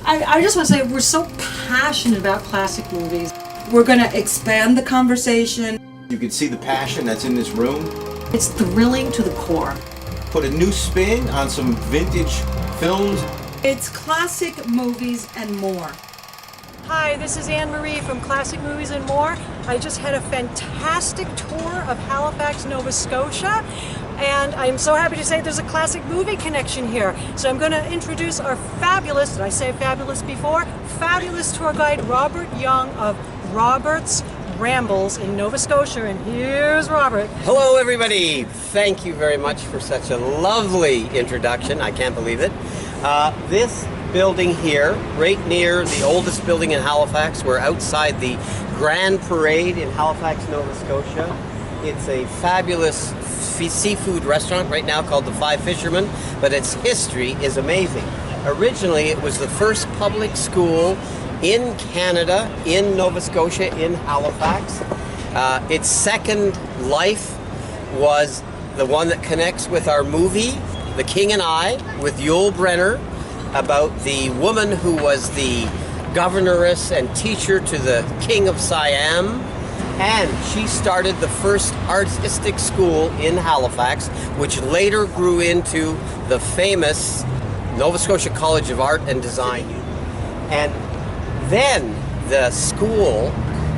I just want to say we're so passionate about classic movies. We're going to expand the conversation. You can see the passion that's in this room. It's thrilling to the core. Put a new spin on some vintage films. It's classic movies and more. Hi, this is Annmarie from Classic Movies and More. I just had a fantastic tour of Halifax, Nova Scotia, and I'm so happy to say there's a classic movie connection here. So I'm going to introduce our fabulous, did I say fabulous before? Fabulous tour guide, Robert Young of Robert's Rambles in Nova Scotia, and here's Robert. Hello everybody! Thank you very much for such a lovely introduction. I can't believe it. This building here, right near the oldest building in Halifax, we're outside the Grand Parade in Halifax, Nova Scotia. It's a fabulous seafood restaurant right now called the Five Fishermen, but its history is amazing. Originally it was the first public school in Canada, in Nova Scotia, in Halifax. Its second life was the one that connects with our movie, The King and I, with Yul Brynner, about the woman who was the governess and teacher to the King of Siam. And she started the first artistic school in Halifax, which later grew into the famous Nova Scotia College of Art and Design. And then the school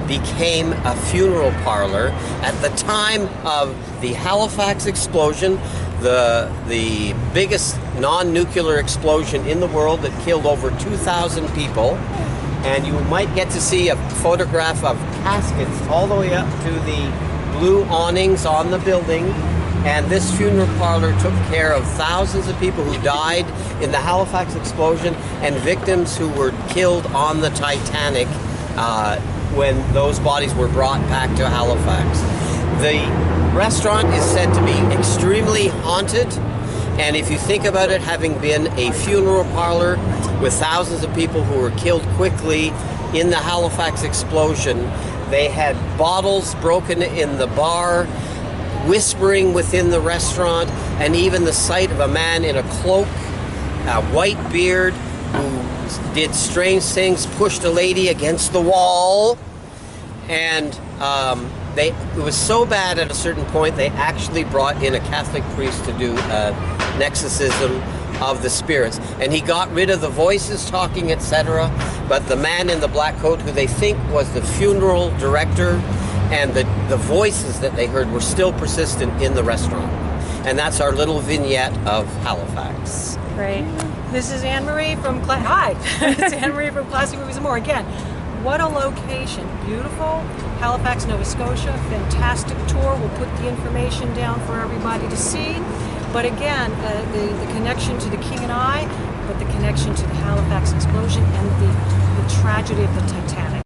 became a funeral parlor. At the time of the Halifax explosion, the biggest non-nuclear explosion in the world that killed over 2,000 people. And you might get to see a photograph of caskets all the way up to the blue awnings on the building. And this funeral parlor took care of thousands of people who died in the Halifax explosion and victims who were killed on the Titanic when those bodies were brought back to Halifax. The restaurant is said to be extremely haunted, and if you think about it, having been a funeral parlor with thousands of people who were killed quickly in the Halifax explosion, they had bottles broken in the bar, whispering within the restaurant, and even the sight of a man in a cloak, a white beard, who did strange things, pushed a lady against the wall, and it was so bad at a certain point they actually brought in a Catholic priest to do an exorcism of the spirits, and he got rid of the voices talking, etc. But the man in the black coat, who they think was the funeral director, and the voices that they heard were still persistent in the restaurant. And that's our little vignette of Halifax. Great. This is Annmarie from Hi. It's Annmarie from Classic Movies and More. Again, what a location. Beautiful. Halifax, Nova Scotia. Fantastic tour. We'll put the information down for everybody to see. But again, the connection to The King and I, but the connection to the Halifax explosion and the tragedy of the Titanic.